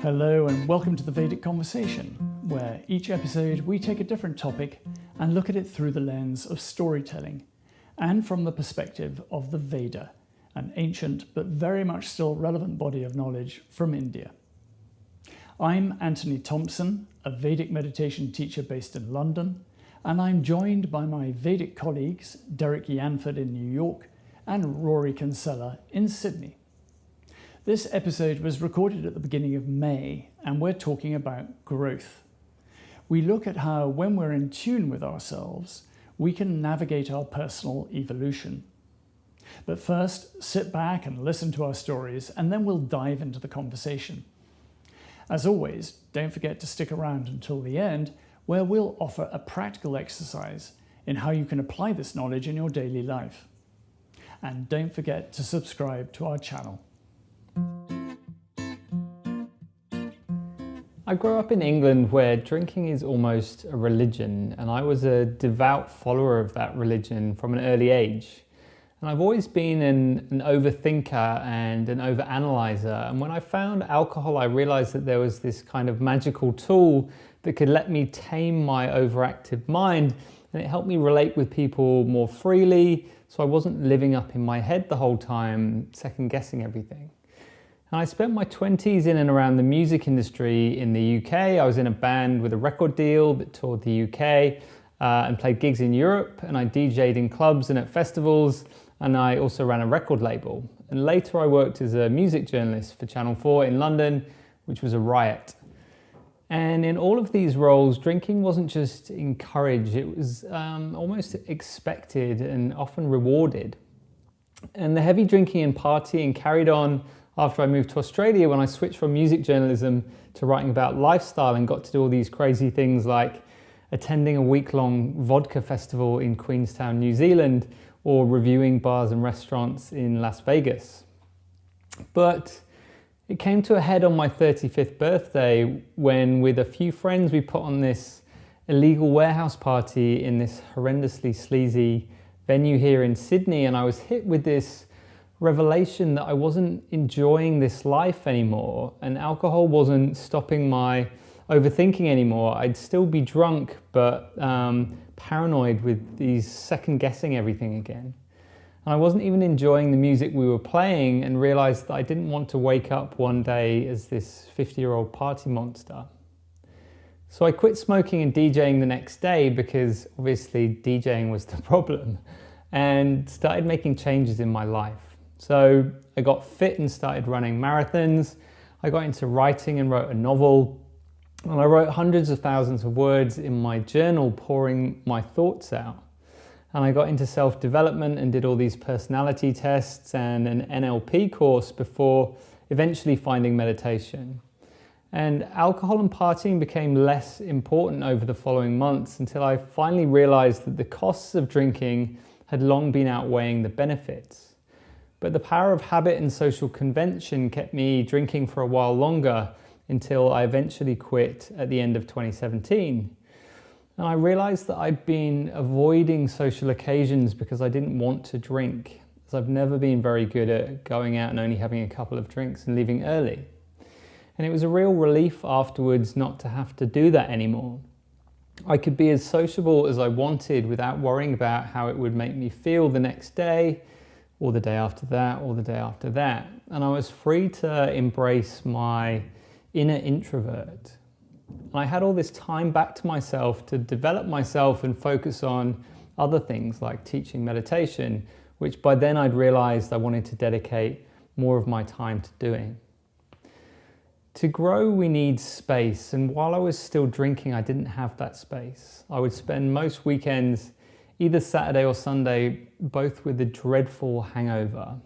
Hello and welcome to the Vedic Conversation, where each episode we take a different topic and look at it through the lens of storytelling and from the perspective of the Veda, an ancient but very much still relevant body of knowledge from India. I'm Anthony Thompson, a Vedic meditation teacher based in London, and I'm joined by my Vedic colleagues Derrick Yanford in New York and Rory Kinsella in Sydney. This episode was recorded at the beginning of May, and we're talking about growth. We look at how, when we're in tune with ourselves, we can navigate our personal evolution. But first, sit back and listen to our stories, and then we'll dive into the conversation. As always, don't forget to stick around until the end, where we'll offer a practical exercise in how you can apply this knowledge in your daily life. And don't forget to subscribe to our channel. I grew up in England where drinking is almost a religion, and I was a devout follower of that religion from an early age. And I've always been an overthinker and an overanalyzer, and when I found alcohol I realized that there was this kind of magical tool that could let me tame my overactive mind, and it helped me relate with people more freely, so I wasn't living up in my head the whole time, second guessing everything. And I spent my 20s in and around the music industry in the UK. I was in a band with a record deal that toured the UK and played gigs in Europe, and I DJ'd in clubs and at festivals, and I also ran a record label. And later I worked as a music journalist for Channel 4 in London, which was a riot. And in all of these roles, drinking wasn't just encouraged, it was almost expected and often rewarded. And the heavy drinking and partying carried on after I moved to Australia, when I switched from music journalism to writing about lifestyle and got to do all these crazy things like attending a week-long vodka festival in Queenstown, New Zealand, or reviewing bars and restaurants in Las Vegas. But it came to a head on my 35th birthday when, with a few friends, we put on this illegal warehouse party in this horrendously sleazy venue here in Sydney, and I was hit with this revelation that I wasn't enjoying this life anymore, and alcohol wasn't stopping my overthinking anymore. I'd still be drunk, but paranoid with these second guessing everything again. And I wasn't even enjoying the music we were playing, and realized that I didn't want to wake up one day as this 50-year-old party monster. So I quit smoking and DJing the next day, because obviously DJing was the problem, and started making changes in my life. So I got fit and started running marathons. I got into writing and wrote a novel. And I wrote hundreds of thousands of words in my journal, pouring my thoughts out. And I got into self-development and did all these personality tests and an NLP course before eventually finding meditation. And alcohol and partying became less important over the following months, until I finally realized that the costs of drinking had long been outweighing the benefits. But the power of habit and social convention kept me drinking for a while longer, until I eventually quit at the end of 2017. And I realized that I'd been avoiding social occasions because I didn't want to drink, as I've never been very good at going out and only having a couple of drinks and leaving early. And it was a real relief afterwards not to have to do that anymore. I could be as sociable as I wanted without worrying about how it would make me feel the next day, or the day after that, or the day after that. And I was free to embrace my inner introvert. And I had all this time back to myself to develop myself and focus on other things like teaching meditation, which by then I'd realized I wanted to dedicate more of my time to doing. To grow, we need space, and while I was still drinking, I didn't have that space. I would spend most weekends, either Saturday or Sunday, both with a dreadful hangover.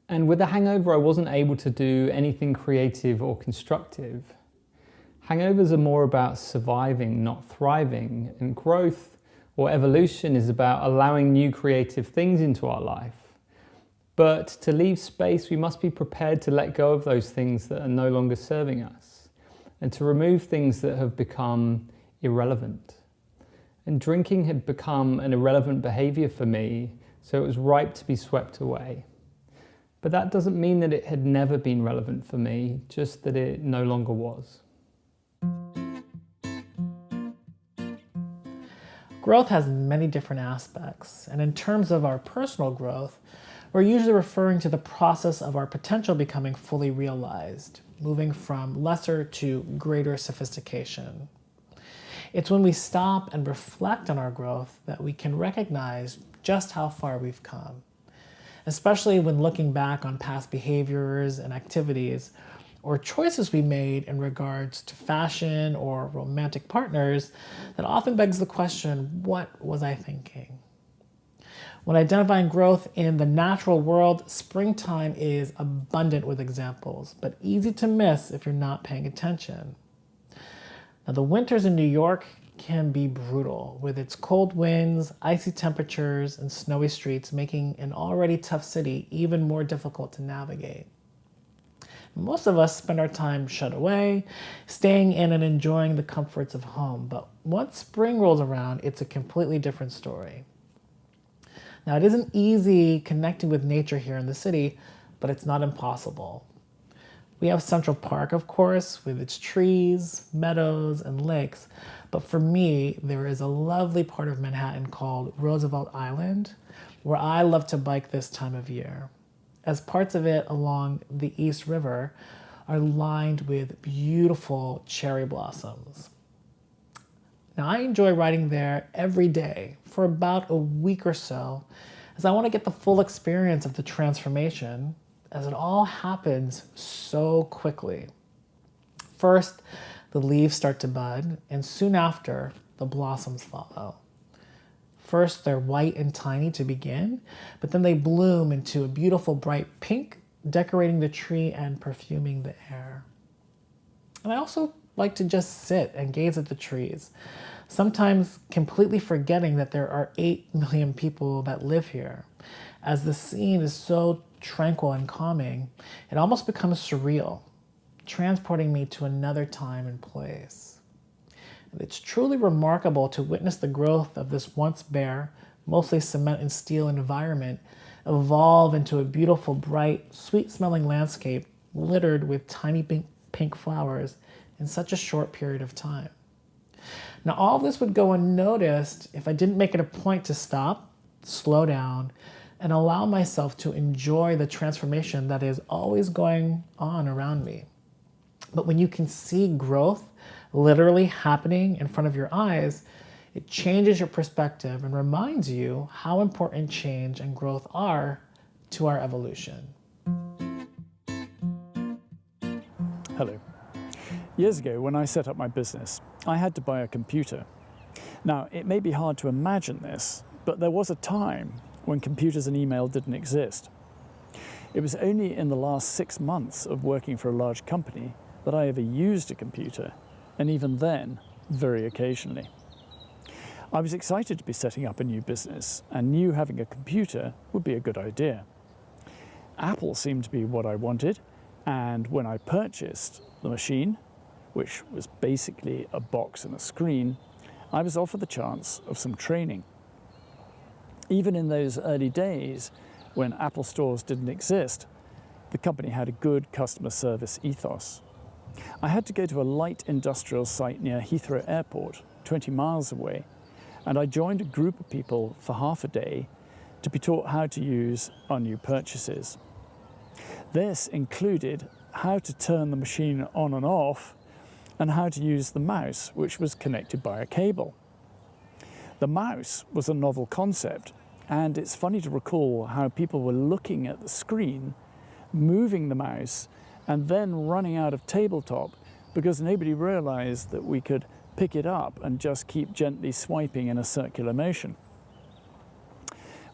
And with the hangover, I wasn't able to do anything creative or constructive. Hangovers are more about surviving, not thriving, and growth or evolution is about allowing new creative things into our life. But to leave space, we must be prepared to let go of those things that are no longer serving us, and to remove things that have become irrelevant. And drinking had become an irrelevant behavior for me, so it was ripe to be swept away. But that doesn't mean that it had never been relevant for me, just that it no longer was. Growth has many different aspects, and in terms of our personal growth, we're usually referring to the process of our potential becoming fully realized, moving from lesser to greater sophistication. It's when we stop and reflect on our growth that we can recognize just how far we've come, especially when looking back on past behaviors and activities or choices we made in regards to fashion or romantic partners. That often begs the question, what was I thinking? When identifying growth in the natural world, springtime is abundant with examples, but easy to miss if you're not paying attention. Now, the winters in New York can be brutal, with its cold winds, icy temperatures, and snowy streets making an already tough city even more difficult to navigate. Most of us spend our time shut away, staying in and enjoying the comforts of home, but once spring rolls around, it's a completely different story. Now, it isn't easy connecting with nature here in the city, but it's not impossible. We have Central Park, of course, with its trees, meadows, and lakes, but for me, there is a lovely part of Manhattan called Roosevelt Island, where I love to bike this time of year, as parts of it along the East River are lined with beautiful cherry blossoms. Now, I enjoy riding there every day for about a week or so, as I want to get the full experience of the transformation, as it all happens so quickly. First, the leaves start to bud, and soon after, the blossoms follow. First, they're white and tiny to begin, but then they bloom into a beautiful bright pink, decorating the tree and perfuming the air. And I also like to just sit and gaze at the trees, sometimes completely forgetting that there are 8 million people that live here. As the scene is so tranquil and calming, it almost becomes surreal, transporting me to another time and place. It's truly remarkable to witness the growth of this once bare, mostly cement and steel environment evolve into a beautiful, bright, sweet-smelling landscape littered with tiny pink flowers in such a short period of time. Now, all of this would go unnoticed if I didn't make it a point to stop, slow down, and allow myself to enjoy the transformation that is always going on around me. But when you can see growth literally happening in front of your eyes, it changes your perspective and reminds you how important change and growth are to our evolution. Hello. Years ago, when I set up my business, I had to buy a computer. Now, it may be hard to imagine this, but there was a time when computers and email didn't exist. It was only in the last 6 months of working for a large company that I ever used a computer, and even then, very occasionally. I was excited to be setting up a new business and knew having a computer would be a good idea. Apple seemed to be what I wanted, and when I purchased the machine, which was basically a box and a screen, I was offered the chance of some training. Even in those early days, when Apple stores didn't exist, the company had a good customer service ethos. I had to go to a light industrial site near Heathrow Airport, 20 miles away, and I joined a group of people for half a day to be taught how to use our new purchases. This included how to turn the machine on and off and how to use the mouse, which was connected by a cable. The mouse was a novel concept, and it's funny to recall how people were looking at the screen, moving the mouse, and then running out of tabletop because nobody realized that we could pick it up and just keep gently swiping in a circular motion.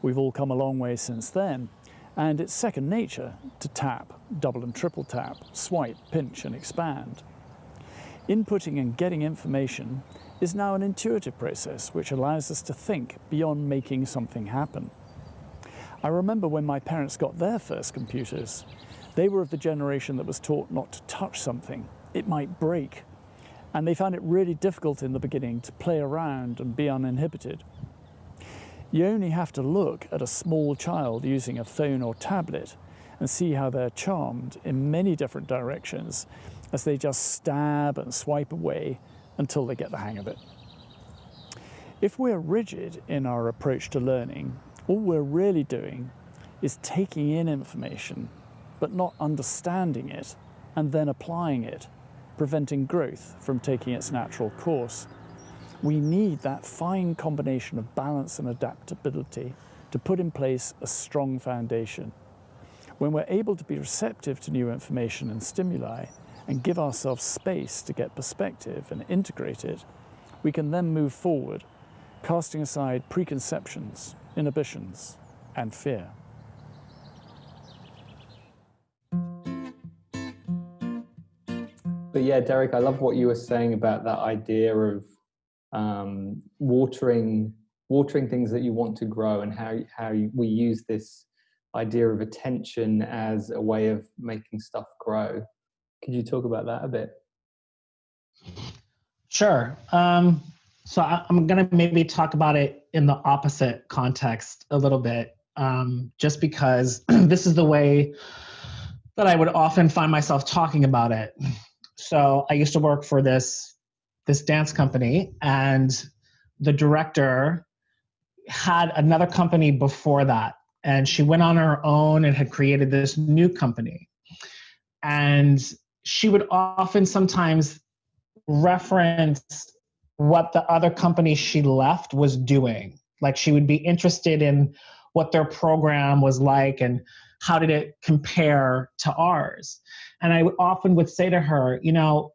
We've all come a long way since then, and it's second nature to tap, double and triple tap, swipe, pinch and expand. Inputting and getting information is now an intuitive process which allows us to think beyond making something happen. I remember when my parents got their first computers. They were of the generation that was taught not to touch something. It might break. And they found it really difficult in the beginning to play around and be uninhibited. You only have to look at a small child using a phone or tablet, and see how they're charmed in many different directions as they just stab and swipe away until they get the hang of it. If we're rigid in our approach to learning, all we're really doing is taking in information, but not understanding it and then applying it, preventing growth from taking its natural course. We need that fine combination of balance and adaptability to put in place a strong foundation. When we're able to be receptive to new information and stimuli and give ourselves space to get perspective and integrate it, we can then move forward, casting aside preconceptions, inhibitions, and fear. But yeah, Derrick, I love what you were saying about that idea of watering things that you want to grow, and how we use this idea of attention as a way of making stuff grow. Could you talk about that a bit? Sure. So I'm going to maybe talk about it in the opposite context a little bit, just because this is the way that I would often find myself talking about it. So I used to work for this dance company, and the director had another company before that, and she went on her own and had created this new company. And she would often sometimes reference what the other company she left was doing. Like, she would be interested in what their program was like and how did it compare to ours. And I often would say to her, you know,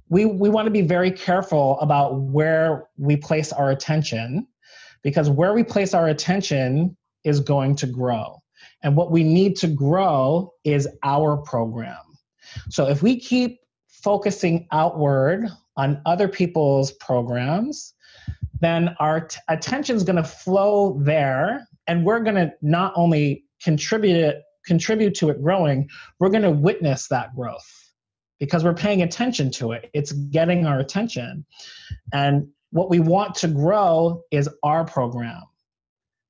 we want to be very careful about where we place our attention, because where we place our attention is going to grow. And what we need to grow is our program. So if we keep focusing outward on other people's programs, then our attention is going to flow there, and we're going to not only contribute to it growing, we're going to witness that growth because we're paying attention to it. It's getting our attention. And what we want to grow is our program.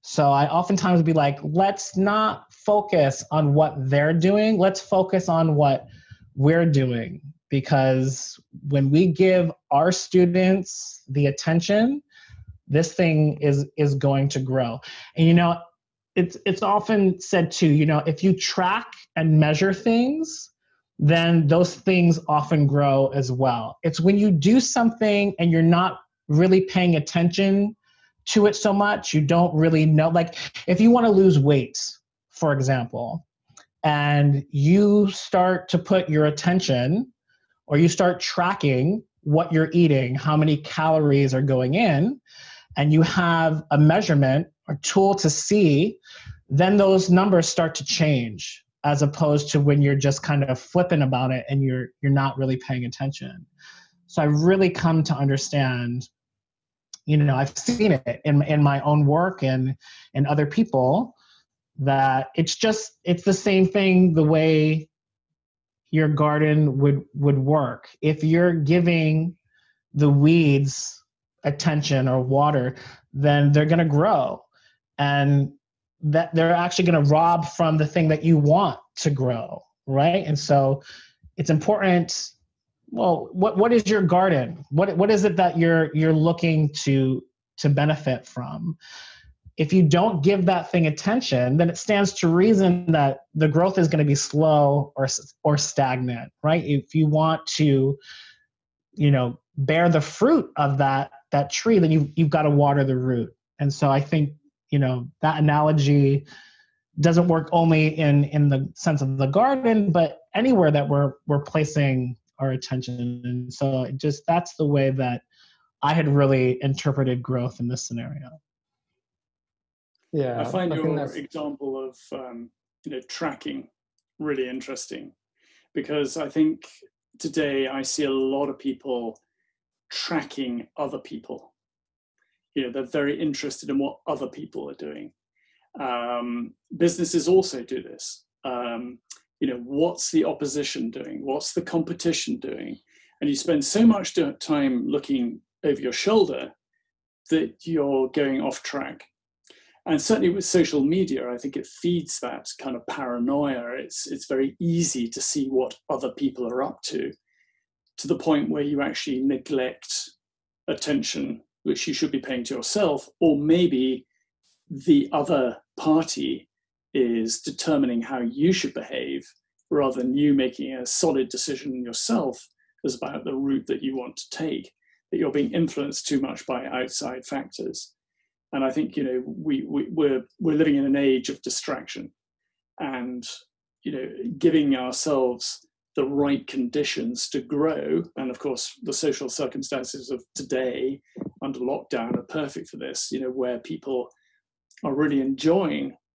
So I oftentimes would be like, let's not focus on what they're doing. Let's focus on what we're doing. Because when we give our students the attention, this thing is going to grow. And, you know, it's often said too, you know, if you track and measure things, then those things often grow as well. It's when you do something and you're not really paying attention to it so much, you don't really know. Like, if you want to lose weight, for example, and you start to put your attention, or you start tracking what you're eating, how many calories are going in, and you have a measurement or tool to see, then those numbers start to change, as opposed to when you're just kind of flippant about it and you're not really paying attention. So I really come to understand, you know, I've seen it in my own work and other people, that it's the same thing the way your garden would work. If you're giving the weeds attention or water, then they're going to grow, and that they're actually going to rob from the thing that you want to grow, right? And so it's important. Well, what is your garden? What is it that you're looking to benefit from? If you don't give that thing attention, then it stands to reason that the growth is going to be slow or stagnant, right? If you want to, you know, bear the fruit of that tree, then you've got to water the root. And so I think, you know, that analogy doesn't work only in the sense of the garden, but anywhere that we're placing our attention. And so that's the way that I had really interpreted growth in this scenario. Yeah, I find your example of tracking really interesting, because I think today I see a lot of people tracking other people. You know, they're very interested in what other people are doing. Businesses also do this. What's the opposition doing? What's the competition doing? And you spend so much time looking over your shoulder that you're going off track. And certainly with social media, I think it feeds that kind of paranoia. It's very easy to see what other people are up to the point where you actually neglect attention which you should be paying to yourself, or maybe the other party is determining how you should behave rather than you making a solid decision yourself as about the route that you want to take, that you're being influenced too much by outside factors. And I think, we're living in an age of distraction, and, giving ourselves the right conditions to grow. And of course, the social circumstances of today under lockdown are perfect for this, where people are really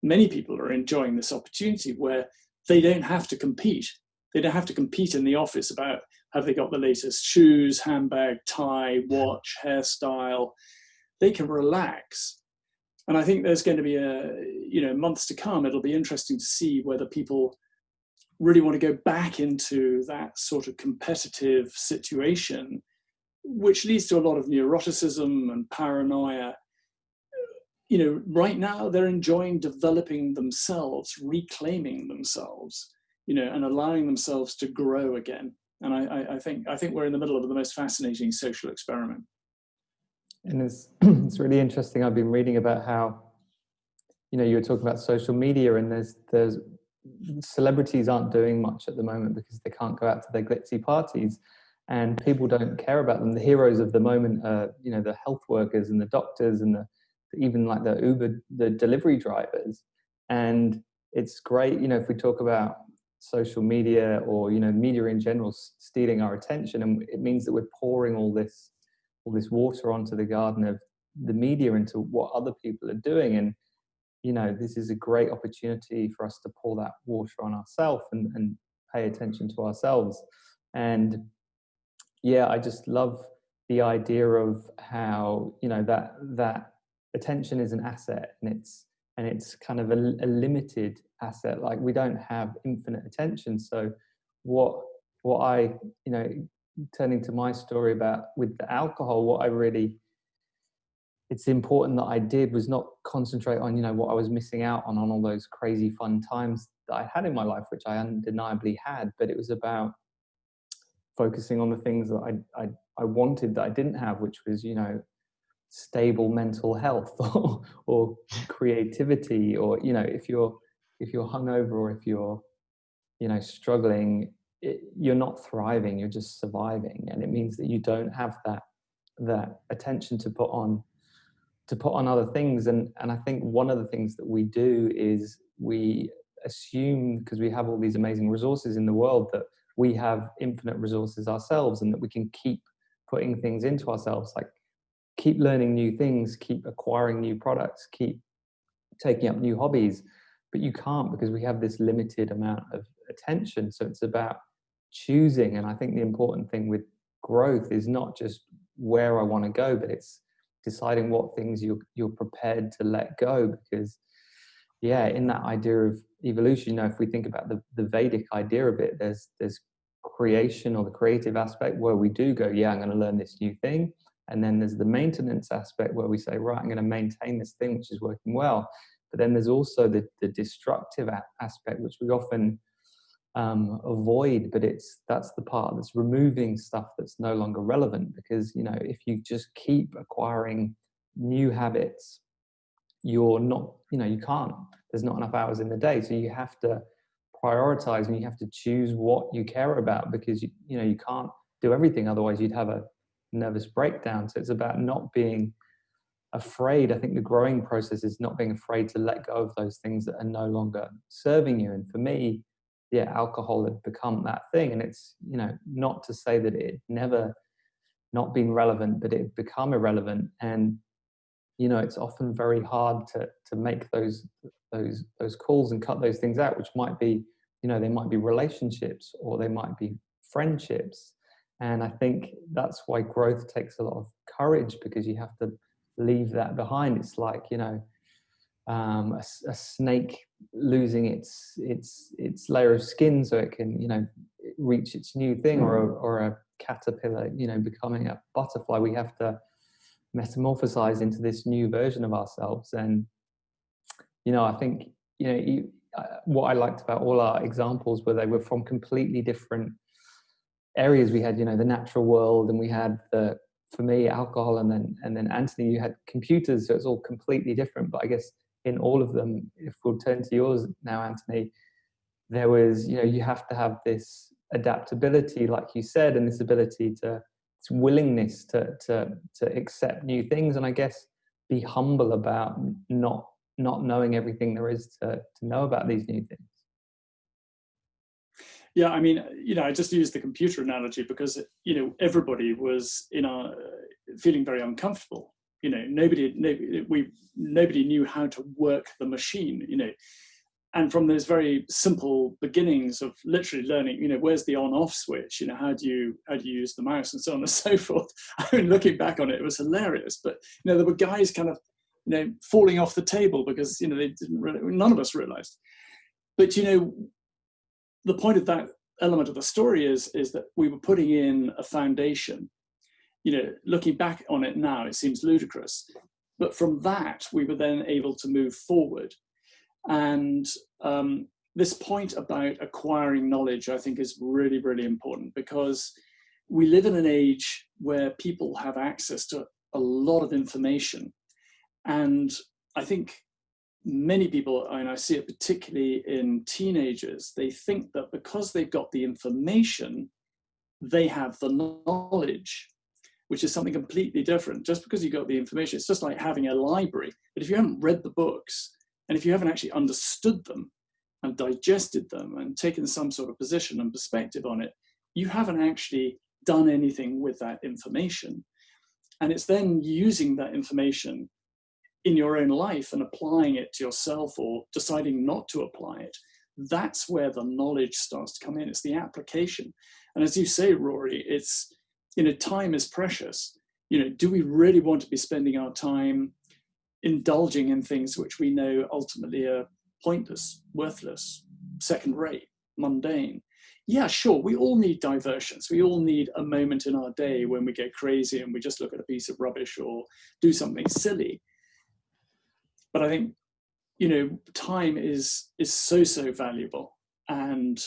many people are enjoying this opportunity where they don't have to compete. They don't have to compete in the office about have they got the latest shoes, handbag, tie, watch, hairstyle. They can relax. And I think there's going to be months to come. It'll be interesting to see whether people really want to go back into that sort of competitive situation, which leads to a lot of neuroticism and paranoia. Right now they're enjoying developing themselves, reclaiming themselves, and allowing themselves to grow again. And I think we're in the middle of the most fascinating social experiment. And it's really interesting. I've been reading about how, you were talking about social media, and there's celebrities aren't doing much at the moment because they can't go out to their glitzy parties, and people don't care about them. The heroes of the moment are, the health workers and the doctors and even like the Uber, the delivery drivers. And it's great, if we talk about social media or, media in general stealing our attention, and it means that we're pouring all this water onto the garden of the media into what other people are doing. And, this is a great opportunity for us to pour that water on ourselves and pay attention to ourselves. And yeah, I just love the idea of how, that attention is an asset, and it's kind of a limited asset. Like, we don't have infinite attention. So what I, turning to my story about with the alcohol, it's important that I did was not concentrate on, what I was missing out on all those crazy fun times that I had in my life, which I undeniably had, but it was about focusing on the things that I wanted that I didn't have, which was, stable mental health or creativity, or, if you're hungover, or if you're, struggling, you're not thriving, you're just surviving. And it means that you don't have that attention to put on other things. And I think one of the things that we do is we assume, because we have all these amazing resources in the world, that we have infinite resources ourselves, and that we can keep putting things into ourselves, like keep learning new things, keep acquiring new products, keep taking up new hobbies. But you can't, because we have this limited amount of attention. So it's about choosing. And I think the important thing with growth is not just where I want to go, but it's deciding what things you're prepared to let go. Because in that idea of evolution, if we think about the Vedic idea of it, there's creation, or the creative aspect, where we do go, I'm going to learn this new thing. And then there's the maintenance aspect, where we say, right, I'm going to maintain this thing which is working well. But then there's also the destructive aspect, which we often avoid, but that's the part that's removing stuff that's no longer relevant. Because if you just keep acquiring new habits, you're not, you can't, there's not enough hours in the day. So you have to prioritize, and you have to choose what you care about, because you can't do everything, otherwise you'd have a nervous breakdown. So it's about not being afraid. I think the growing process is not being afraid to let go of those things that are no longer serving you. And for me, alcohol had become that thing. And it's, not to say that it never not been relevant, but it had become irrelevant. And, it's often very hard to make those calls and cut those things out, which might be, they might be relationships, or they might be friendships. And I think that's why growth takes a lot of courage, because you have to leave that behind. It's like, a snake losing its layer of skin so it can, reach its new thing, or a caterpillar, becoming a butterfly. We have to metamorphosize into this new version of ourselves. And I think, what I liked about all our examples were they were from completely different areas. We had, the natural world, and we had for me, alcohol, and then Anthony, you had computers, so it's all completely different. But I guess in all of them, if we'll turn to yours now, Anthony, there was, you have to have this adaptability, like you said, and this ability this willingness to accept new things, and I guess be humble about not knowing everything there is to know about these new things. Yeah, I mean, I just use the computer analogy because, everybody was feeling very uncomfortable. Nobody knew how to work the machine, and from those very simple beginnings of literally learning, where's the on-off switch, how do you use the mouse, and so on and so forth. I mean, looking back on it, it was hilarious. But there were guys kind of, falling off the table because they didn't really. None of us realized. But the point of that element of the story is that we were putting in a foundation. Looking back on it now, it seems ludicrous, but from that we were then able to move forward. And this point about acquiring knowledge, I think, is really, really important, because we live in an age where people have access to a lot of information. And I think many people, and I see it particularly in teenagers, they think that because they've got the information, they have the knowledge, which is something completely different. Just because you got the information, it's just like having a library. But if you haven't read the books, and if you haven't actually understood them and digested them and taken some sort of position and perspective on it, you haven't actually done anything with that information. And it's then using that information in your own life and applying it to yourself, or deciding not to apply it. That's where the knowledge starts to come in. It's the application. And as you say, Rory, it's, time is precious. Do we really want to be spending our time indulging in things which we know ultimately are pointless, worthless, second-rate, mundane? Yeah, sure, we all need diversions. We all need a moment in our day when we get crazy and we just look at a piece of rubbish or do something silly. But I think, time is so valuable. And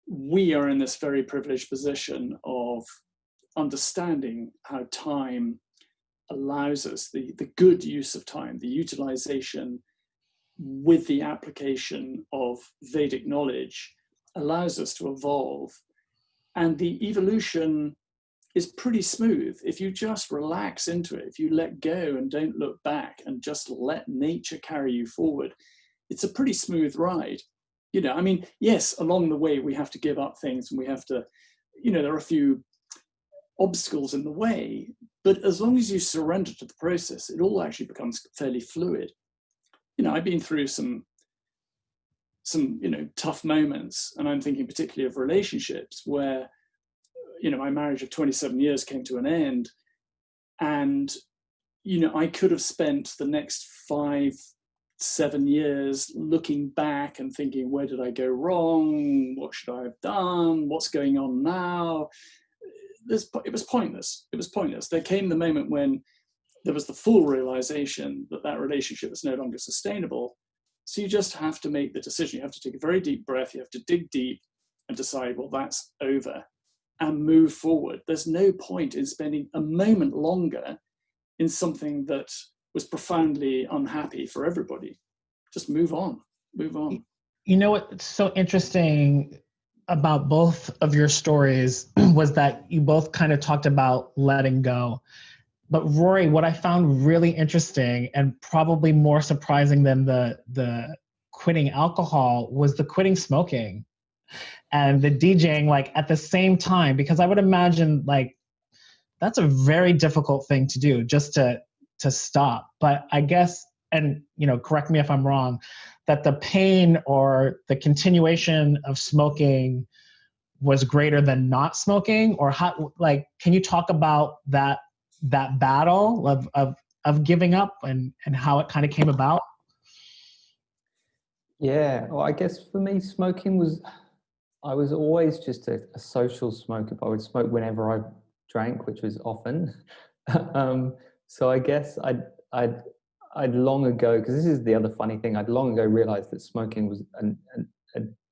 we are in this very privileged position of understanding how time allows us, the good use of time, the utilization with the application of Vedic knowledge allows us to evolve. And the evolution is pretty smooth. If you just relax into it, if you let go and don't look back and just let nature carry you forward, it's a pretty smooth ride. Yes, along the way we have to give up things, and we have to, there are a few obstacles in the way, but as long as you surrender to the process, it all actually becomes fairly fluid. I've been through some tough moments, and I'm thinking particularly of relationships where my marriage of 27 years came to an end, and I could have spent the next 5-7 years looking back and thinking, where did I go wrong? What should I have done? What's going on now? It was pointless. It was pointless. There came the moment when there was the full realization that relationship is no longer sustainable. So you just have to make the decision. You have to take a very deep breath. You have to dig deep and decide, well, that's over, and move forward. There's no point in spending a moment longer in something that was profoundly unhappy for everybody. Just move on. What's so interesting about both of your stories was that you both kind of talked about letting go. But Rory, what I found really interesting and probably more surprising than the quitting alcohol was the quitting smoking and the DJing, like at the same time, because I would imagine like that's a very difficult thing to do, just to stop. But I guess, and correct me if I'm wrong, that the pain or the continuation of smoking was greater than not smoking, or how, like, can you talk about that battle of giving up and how it kind of came about? Yeah, well, I guess for me, I was always just a social smoker. I would smoke whenever I drank, which was often. So I guess I'd long ago, because this is the other funny thing, I'd long ago realized that smoking was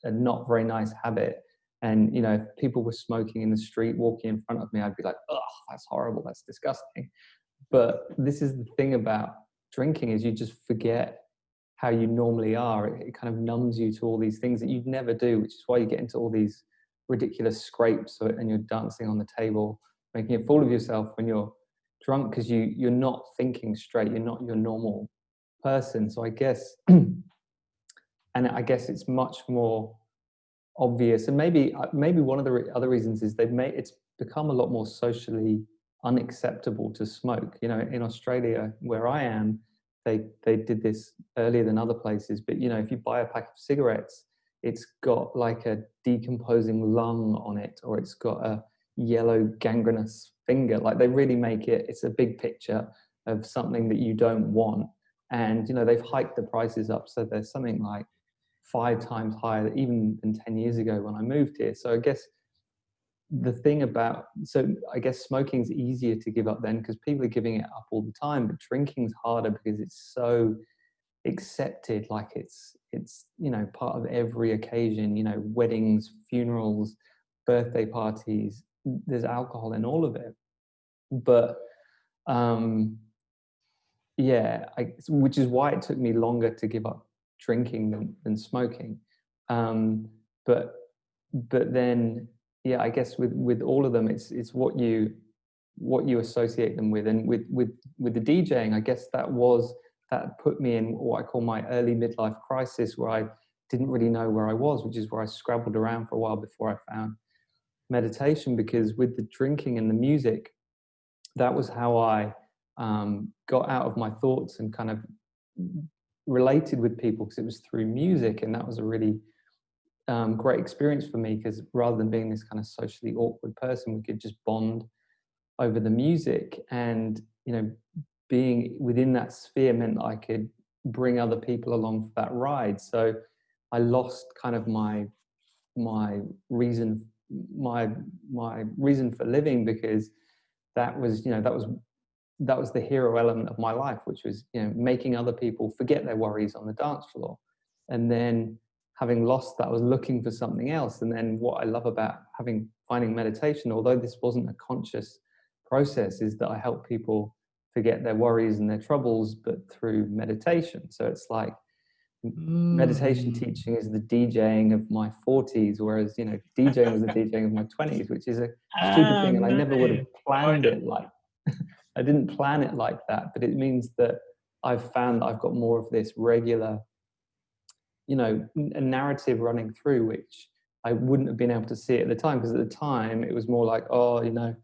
a not very nice habit. And, you know, if people were smoking in the street, walking in front of me, I'd be like, oh, that's horrible, that's disgusting. But this is the thing about drinking, is you just forget how you normally are. It kind of numbs you to all these things that you'd never do, which is why you get into all these ridiculous scrapes and you're dancing on the table, making a fool of yourself when you're drunk, because you're not thinking straight, you're not your normal person. So I guess, and I guess it's much more obvious, and maybe one of the other reasons is it's become a lot more socially unacceptable to smoke. You know, in Australia, where I am, they did this earlier than other places, but you know, if you buy a pack of cigarettes, it's got like a decomposing lung on it, or it's got a yellow gangrenous finger. Like, they really make it's a big picture of something that you don't want. And you know, they've hiked the prices up, so there's something like 5 times higher even than 10 years ago when I moved here. So I guess I guess smoking's easier to give up then, because people are giving it up all the time, but drinking's harder because it's so accepted. Like, it's you know, part of every occasion, you know, weddings, funerals, birthday parties, there's alcohol in all of it. But which is why it took me longer to give up drinking than smoking. But then, yeah, I guess with all of them, it's what you associate them with. And with the DJing, I guess that put me in what I call my early midlife crisis, where I didn't really know where I was, which is where I scrabbled around for a while before I found meditation. Because with the drinking and the music, that was how I got out of my thoughts and kind of related with people, because it was through music. And that was a really great experience for me, because rather than being this kind of socially awkward person, we could just bond over the music. And you know, being within that sphere meant that I could bring other people along for that ride. So I lost kind of my reason for living, because that was the hero element of my life, which was, you know, making other people forget their worries on the dance floor. And then having lost that, I was looking for something else. And then what I love about finding meditation, although this wasn't a conscious process, is that I help people forget their worries and their troubles, but through meditation. So it's like meditation teaching is the DJing of my 40s, whereas, you know, DJing was the DJing of my 20s, which is a stupid thing. And I never would have planned it like I didn't plan it like that, but it means that I've found that I've got more of this regular, you know, a narrative running through, which I wouldn't have been able to see at the time, because at the time it was more like, oh, you know,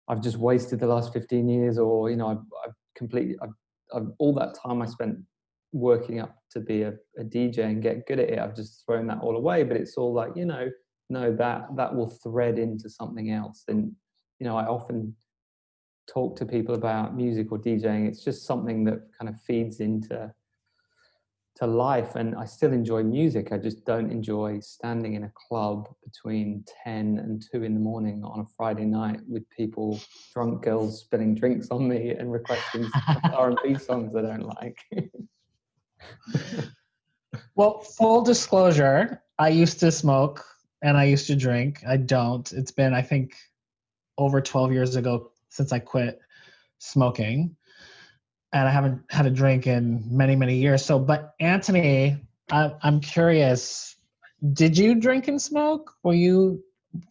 I've just wasted the last 15 years, or, you know, I've all that time I spent working up to be a DJ and get good at it, I've just thrown that all away. But it's all like, you know, no, that will thread into something else. And, you know, I often talk to people about music or DJing. It's just something that kind of feeds into life. And I still enjoy music. I just don't enjoy standing in a club between 10 and 2 in the morning on a Friday night with people, drunk girls spilling drinks on me and requesting R&B songs I don't like. Well, full disclosure, I used to smoke and I used to drink. I don't. It's been, I think, over 12 years ago since I quit smoking. And I haven't had a drink in many, many years. So, but Anthony, I'm curious, did you drink and smoke? Were you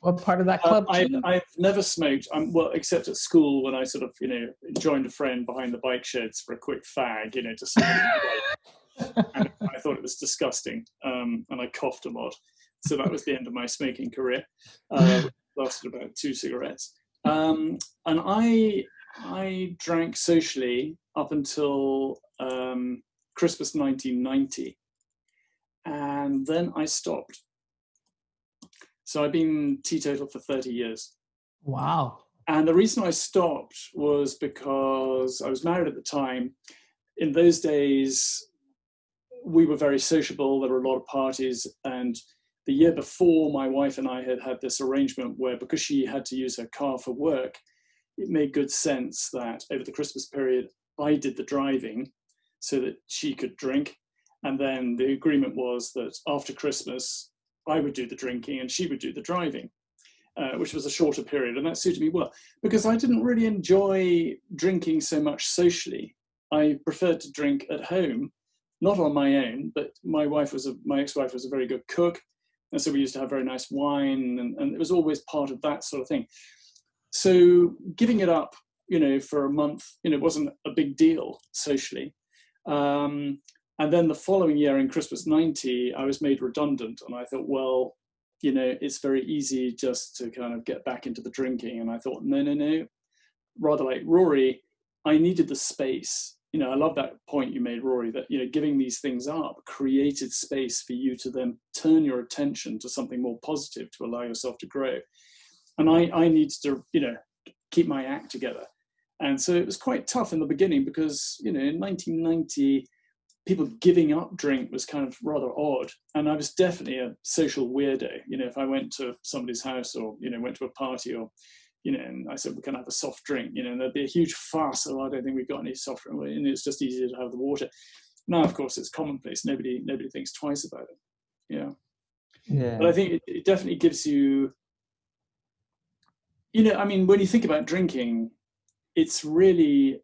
a part of that club too? I've never smoked, well, except at school when I sort of, you know, joined a friend behind the bike sheds for a quick fag, you know, to see and I thought it was disgusting, and I coughed a lot. So that was the end of my smoking career. Lasted about 2 cigarettes. And I drank socially up until Christmas 1990. And then I stopped. So I've been teetotal for 30 years. Wow. And the reason I stopped was because I was married at the time. In those days, we were very sociable. There were a lot of parties. And the year before, my wife and I had this arrangement where, because she had to use her car for work, it made good sense that over the Christmas period, I did the driving so that she could drink. And then the agreement was that after Christmas, I would do the drinking and she would do the driving, which was a shorter period. And that suited me well, because I didn't really enjoy drinking so much socially. I preferred to drink at home, not on my own, but my ex-wife was a very good cook. And so we used to have very nice wine, and it was always part of that sort of thing. So giving it up, for a month, wasn't a big deal socially. And then the following year in Christmas 90, I was made redundant. And I thought, well, it's very easy just to kind of get back into the drinking. And I thought, no. Rather like Rory, I needed the space. I love that point you made, Rory, that, giving these things up created space for you to then turn your attention to something more positive to allow yourself to grow. And I needed to, keep my act together. And so it was quite tough in the beginning because, in 1990, people giving up drink was kind of rather odd. And I was definitely a social weirdo. If I went to somebody's house or, went to a party or, and I said, we can have a soft drink, and there'd be a huge fuss. Oh, I don't think we've got any soft drink. And it's just easier to have the water. Now, of course, it's commonplace. Nobody thinks twice about it. Yeah. But I think it definitely gives you, when you think about drinking, it's really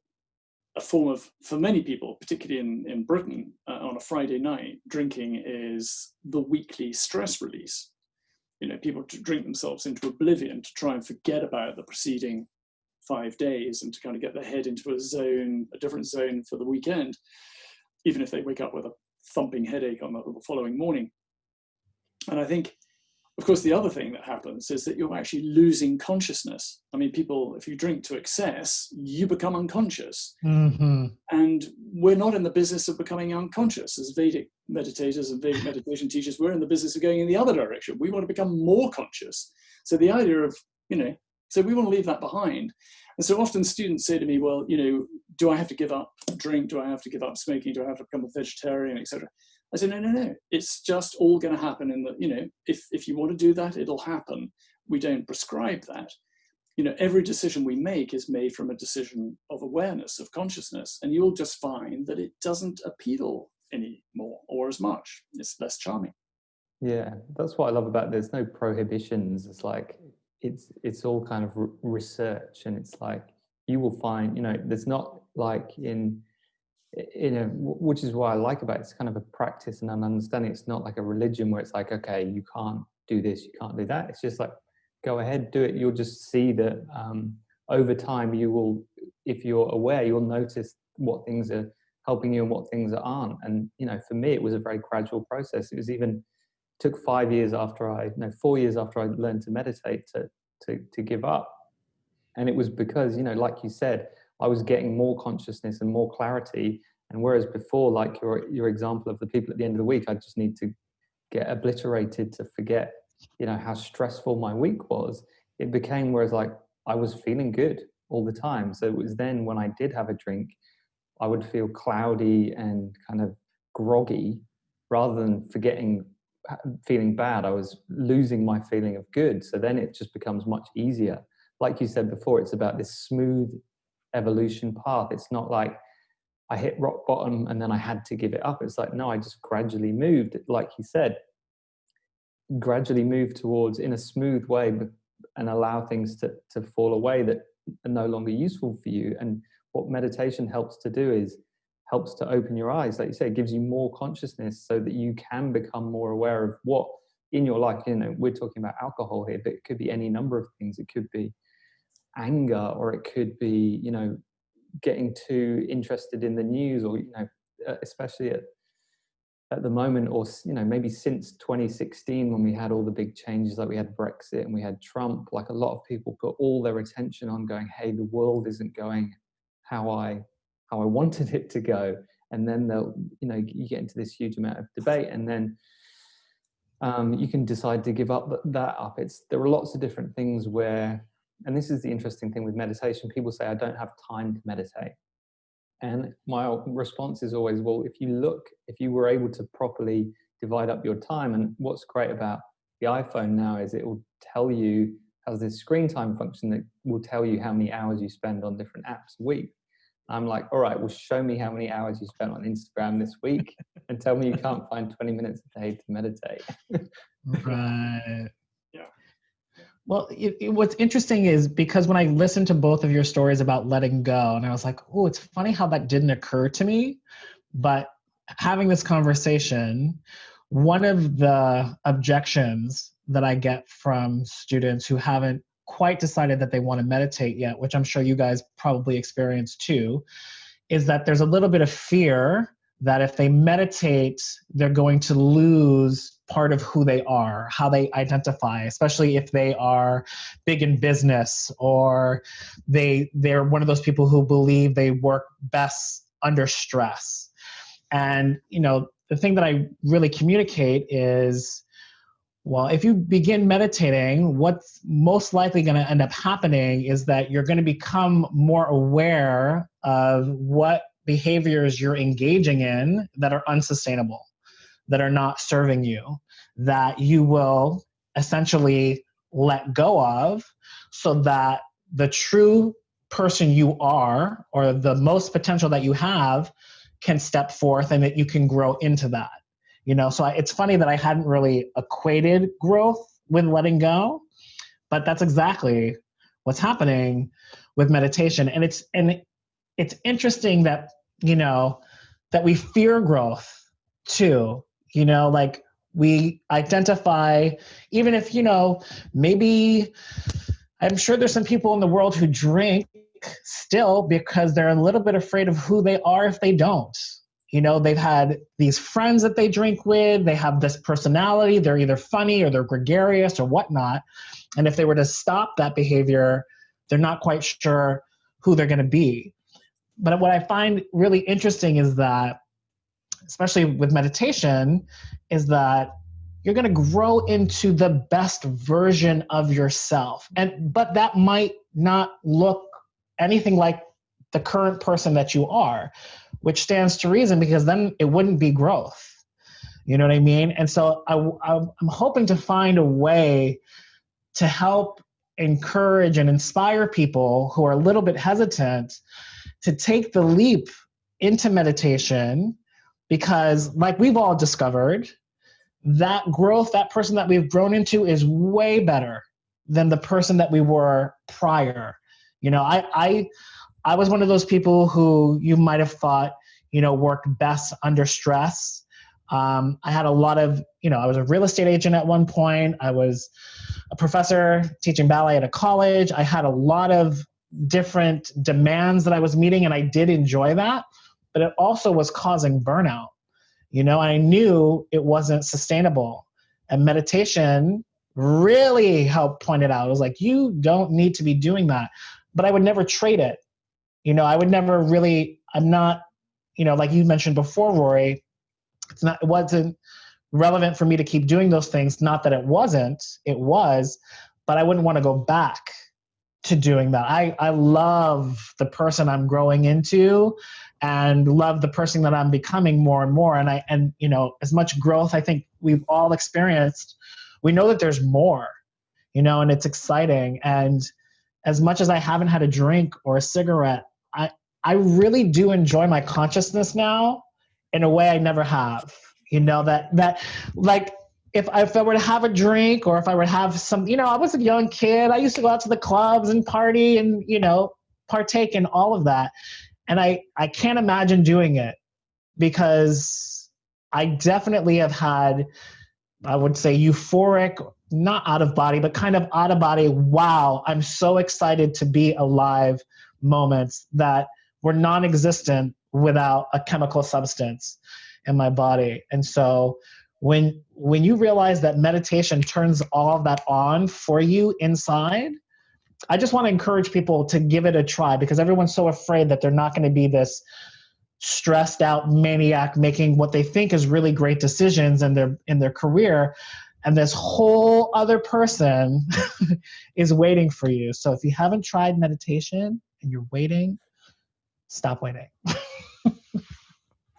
a form of, for many people, particularly in Britain, on a Friday night, drinking is the weekly stress release. People to drink themselves into oblivion to try and forget about the preceding 5 days and to kind of get their head into a different zone for the weekend, even if they wake up with a thumping headache on the following morning. And I think, of course, the other thing that happens is that you're actually losing consciousness. I mean, people, if you drink to excess, you become unconscious. Mm-hmm. And we're not in the business of becoming unconscious. As Vedic meditators and Vedic meditation teachers, we're in the business of going in the other direction. We want to become more conscious. So the idea of, so we want to leave that behind. And so often students say to me, well, do I have to give up drink? Do I have to give up smoking? Do I have to become a vegetarian, etc.? I said, no. It's just all going to happen in the, if you want to do that, it'll happen. We don't prescribe that. Every decision we make is made from a decision of awareness, of consciousness, and you'll just find that it doesn't appeal anymore or as much. It's less charming. Yeah, that's what I love about it. There's no prohibitions. It's like, it's all kind of research, and it's like, you will find, there's not like which is what I like about it. It's kind of a practice and an understanding. It's not like a religion where it's like, okay, you can't do this, you can't do that. It's just like, go ahead, do it. You'll just see that over time you will, if you're aware, you'll notice what things are helping you and what things aren't. And for me, it was a very gradual process. It was took 4 years after I learned to meditate to give up. And it was because, like you said, I was getting more consciousness and more clarity. And whereas before, like your example of the people at the end of the week, I just need to get obliterated to forget, how stressful my week was. It became whereas like I was feeling good all the time. So it was then when I did have a drink, I would feel cloudy and kind of groggy rather than feeling bad. I was losing my feeling of good. So then it just becomes much easier. Like you said before, it's about this smooth evolution path. It's not like I hit rock bottom and then I had to give it up. It's like, no, I just gradually moved, like you said, gradually move towards in a smooth way and allow things to fall away that are no longer useful for you. And what meditation helps to do is helps to open your eyes. Like you say, it gives you more consciousness so that you can become more aware of what in your life, we're talking about alcohol here, but it could be any number of things. It could be anger, or it could be, getting too interested in the news, or, especially at the moment, or, maybe since 2016 when we had all the big changes, like we had Brexit and we had Trump, like a lot of people put all their attention on going, hey, the world isn't going how I wanted it to go. And then they'll, you get into this huge amount of debate, and then you can decide to give that up. There are lots of different things where, and this is the interesting thing with meditation, people say, I don't have time to meditate. And my response is always, well, if you were able to properly divide up your time, and what's great about the iPhone now is it will tell you, has this screen time function that will tell you how many hours you spend on different apps a week. I'm like, all right, well, show me how many hours you spent on Instagram this week and tell me you can't find 20 minutes a day to meditate. Right. Yeah. Well, what's interesting is because when I listened to both of your stories about letting go, and I was like, oh, it's funny how that didn't occur to me. But having this conversation, one of the objections that I get from students who haven't quite decided that they want to meditate yet, which I'm sure you guys probably experience too, is that there's a little bit of fear that if they meditate, they're going to lose part of who they are, how they identify, especially if they are big in business or they're one of those people who believe they work best under stress. And, the thing that I really communicate is, well, if you begin meditating, what's most likely going to end up happening is that you're going to become more aware of what behaviors you're engaging in that are unsustainable, that are not serving you, that you will essentially let go of so that the true person you are or the most potential that you have can step forth and that you can grow into that. So it's funny that I hadn't really equated growth with letting go, but that's exactly what's happening with meditation. And it's interesting that, that we fear growth too, like we identify, even if, maybe I'm sure there's some people in the world who drink still because they're a little bit afraid of who they are if they don't. They've had these friends that they drink with, they have this personality, they're either funny or they're gregarious or whatnot. And if they were to stop that behavior, they're not quite sure who they're going to be. But what I find really interesting is that, especially with meditation, is that you're going to grow into the best version of yourself. But that might not look anything like the current person that you are, which stands to reason because then it wouldn't be growth. You know what I mean? And so I'm hoping to find a way to help encourage and inspire people who are a little bit hesitant to take the leap into meditation, because like we've all discovered, that growth, that person that we've grown into is way better than the person that we were prior. I was one of those people who you might have thought, worked best under stress. I had a lot of, I was a real estate agent at one point. I was a professor teaching ballet at a college. I had a lot of different demands that I was meeting, and I did enjoy that, but it also was causing burnout. I knew it wasn't sustainable. And meditation really helped point it out. It was like, you don't need to be doing that. But I would never trade it. I would never really, I'm not, like you mentioned before, Rory, it wasn't relevant for me to keep doing those things. Not that it wasn't, it was, but I wouldn't want to go back to doing that. I love the person I'm growing into and love the person that I'm becoming more and more. And as much growth I think we've all experienced, we know that there's more, and it's exciting. And as much as I haven't had a drink or a cigarette, I really do enjoy my consciousness now in a way I never have. That like if I were to have a drink or if I were to have some, I was a young kid. I used to go out to the clubs and party and, partake in all of that. And I can't imagine doing it because I definitely have had, I would say, euphoric, not out of body, but kind of out of body. Wow, I'm so excited to be alive moments that were non-existent without a chemical substance in my body. And so when you realize that meditation turns all of that on for you inside, I just want to encourage people to give it a try, because everyone's so afraid that they're not going to be this stressed out maniac making what they think is really great decisions in their career, and this whole other person is waiting for you. So if you haven't tried meditation and you're waiting, stop waiting.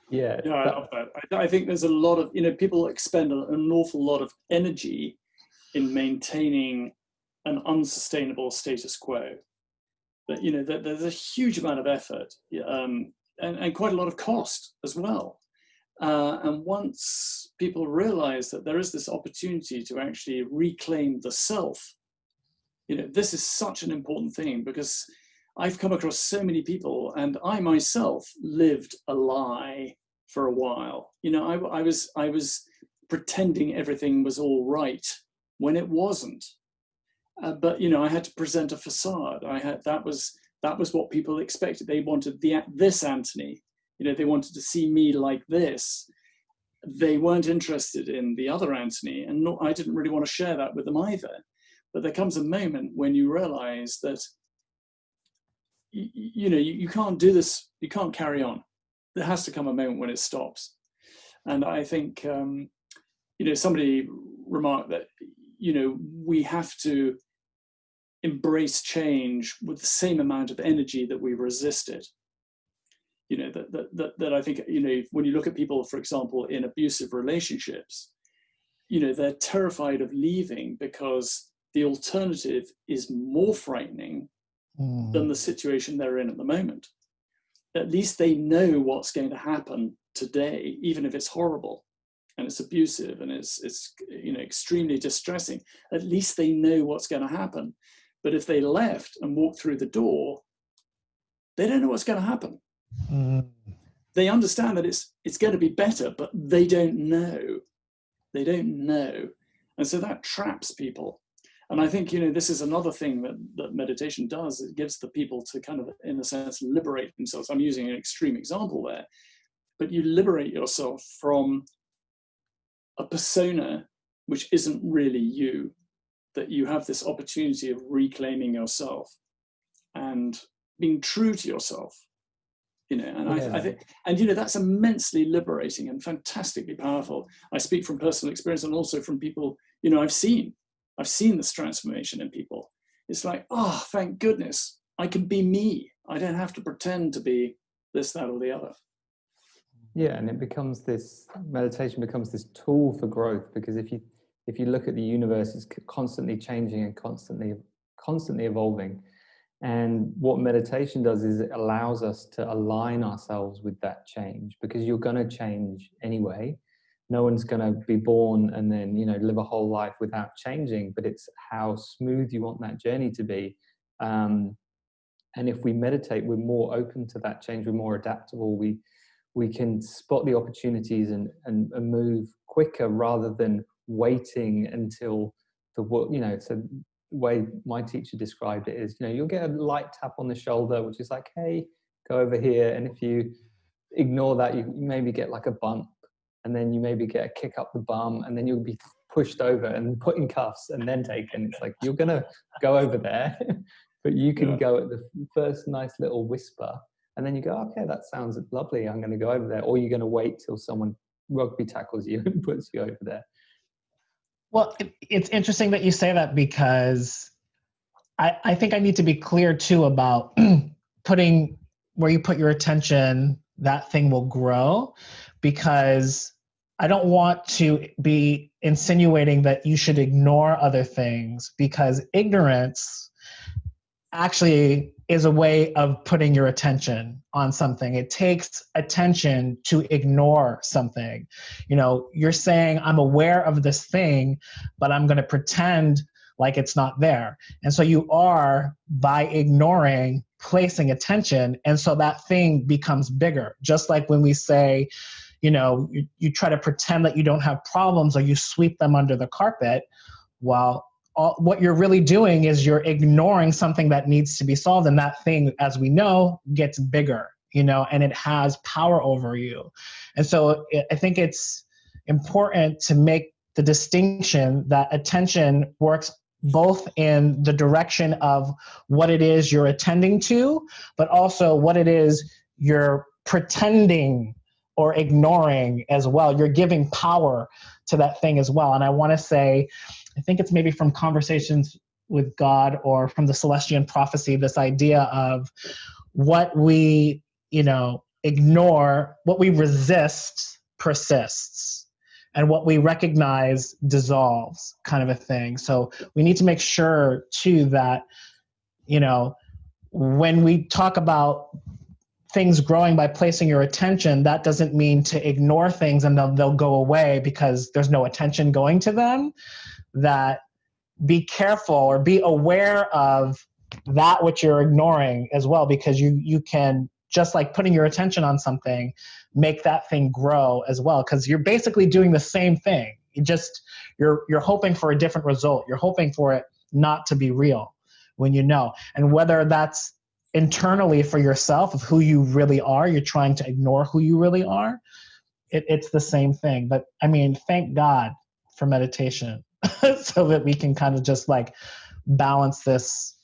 Yeah, I love that. I think there's a lot of, people expend an awful lot of energy in maintaining an unsustainable status quo. But there's a huge amount of effort, and quite a lot of cost as well. And once people realize that there is this opportunity to actually reclaim the self, this is such an important thing, because I've come across so many people, and I myself lived a lie for a while. I was pretending everything was all right when it wasn't. But I had to present a facade. That was what people expected. They wanted this Anthony. They wanted to see me like this. They weren't interested in the other Anthony, and I didn't really want to share that with them either. But there comes a moment when you realize that you can't do this. You can't carry on. There has to come a moment when it stops. And I think somebody remarked that we have to embrace change with the same amount of energy that we resist it. That I think, when you look at people, for example, in abusive relationships, they're terrified of leaving because the alternative is more frightening than the situation they're in at the moment. At least they know what's going to happen today, even if it's horrible and it's abusive and it's extremely distressing. At least they know what's going to happen. But if they left and walked through the door, they don't know what's going to happen. They understand that it's going to be better, but they don't know. They don't know. And so that traps people. And I think, this is another thing that meditation does. It gives the people to kind of, in a sense, liberate themselves. I'm using an extreme example there, but you liberate yourself from a persona which isn't really you, that you have this opportunity of reclaiming yourself and being true to yourself. I think, that's immensely liberating and fantastically powerful. I speak from personal experience and also from people, I've seen this transformation in people. It's like, oh, thank goodness, I can be me. I don't have to pretend to be this, that, or the other. Yeah, and meditation becomes this tool for growth, because if you look at the universe, it's constantly changing and constantly evolving. And what meditation does is it allows us to align ourselves with that change, because you're going to change anyway. No one's going to be born and then, live a whole life without changing, but it's how smooth you want that journey to be. And if we meditate, we're more open to that change. We're more adaptable. We can spot the opportunities and move quicker rather than waiting until so the way my teacher described it is, you'll get a light tap on the shoulder, which is like, hey, go over here. And if you ignore that, you maybe get like a bump, and then you maybe get a kick up the bum, and then you'll be pushed over and put in cuffs and then taken. It's like, you're going to go over there, but you can go at the first nice little whisper, and then you go, okay, that sounds lovely, I'm going to go over there. Or you're going to wait till someone rugby tackles you and puts you over there. Well, it's interesting that you say that, because I think I need to be clear too about putting where you put your attention, that thing will grow, because I don't want to be insinuating that you should ignore other things, because ignorance actually is a way of putting your attention on something. It takes attention to ignore something. You're saying, I'm aware of this thing, but I'm going to pretend like it's not there. And so you are, by ignoring, placing attention. And so that thing becomes bigger. Just like when we say, you try to pretend that you don't have problems, or you sweep them under the carpet. Well, what you're really doing is you're ignoring something that needs to be solved. And that thing, as we know, gets bigger, and it has power over you. And so I think it's important to make the distinction that attention works both in the direction of what it is you're attending to, but also what it is you're pretending or ignoring as well. You're giving power to that thing as well. And I want to say, I think it's maybe from Conversations with God or from the Celestian Prophecy, this idea of what we, ignore, what we resist persists, and what we recognize dissolves, kind of a thing. So we need to make sure too that, when we talk about things growing by placing your attention, that doesn't mean to ignore things and they'll go away because there's no attention going to them. That be careful or be aware of that which you're ignoring as well, because you can, just like putting your attention on something, make that thing grow as well, because you're basically doing the same thing. You're hoping for a different result. You're hoping for it not to be real when you know. And whether that's internally for yourself of who you really are, you're trying to ignore who you really are, it's the same thing. But I mean, thank God for meditation so that we can kind of just like balance this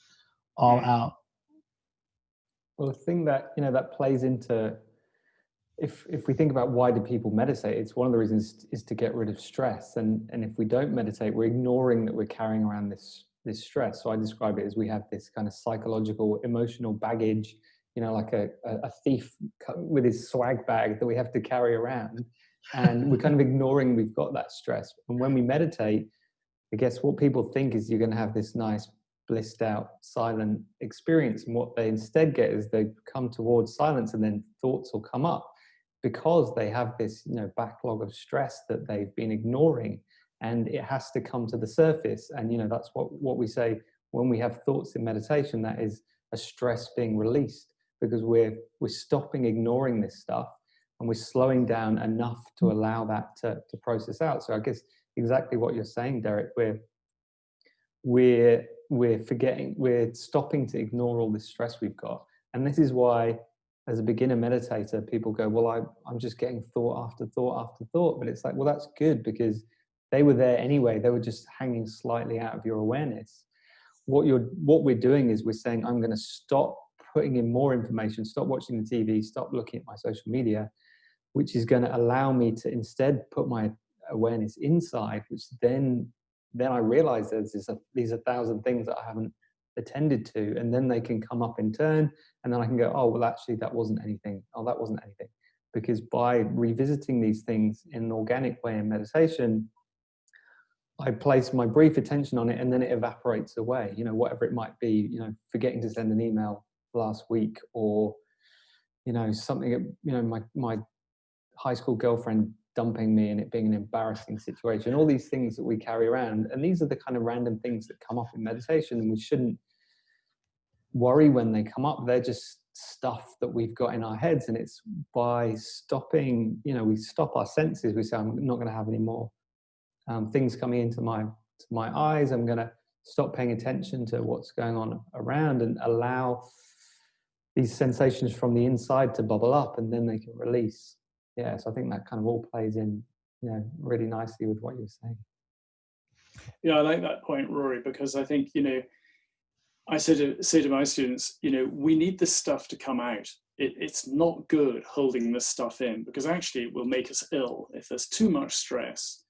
all out. Well, the thing that, that plays into, if we think about why do people meditate, it's one of the reasons is to get rid of stress. And if we don't meditate, we're ignoring that we're carrying around this stress. So I describe it as we have this kind of psychological, emotional baggage, like a thief with his swag bag that we have to carry around. And we're kind of ignoring we've got that stress. And when we meditate, I guess what people think is you're going to have this nice blissed out silent experience, and what they instead get is they come towards silence and then thoughts will come up because they have this backlog of stress that they've been ignoring, and it has to come to the surface. And that's what we say when we have thoughts in meditation, that is a stress being released, because we're stopping ignoring this stuff and we're slowing down enough to allow that to process out. So I guess exactly what you're saying, Derrick, we're forgetting, we're stopping to ignore all this stress we've got. And this is why, as a beginner meditator, people go, well, I'm just getting thought after thought after thought. But it's like, well, that's good, because they were there anyway. They were just hanging slightly out of your awareness. What we're doing is we're saying, I'm going to stop putting in more information, stop watching the TV, stop looking at my social media, which is going to allow me to instead put my awareness inside, which then I realize there's these 1,000 things that I haven't attended to, and then they can come up in turn, and then I can go, oh, well, actually, that wasn't anything. Oh, that wasn't anything. Because by revisiting these things in an organic way in meditation, I place my brief attention on it, and then it evaporates away, whatever it might be, forgetting to send an email last week, or, something, my high school girlfriend dumping me and it being an embarrassing situation, all these things that we carry around. And these are the kind of random things that come up in meditation, and we shouldn't worry when they come up. They're just stuff that we've got in our heads. And it's by stopping, we stop our senses. We say, I'm not going to have any more things coming into my eyes. I'm going to stop paying attention to what's going on around and allow these sensations from the inside to bubble up, and then they can release. Yeah, so I think that kind of all plays in, really nicely with what you're saying. Yeah, I like that point, Rory, because I think, I say to my students, we need this stuff to come out. It's not good holding this stuff in, because actually it will make us ill. If there's too much stress,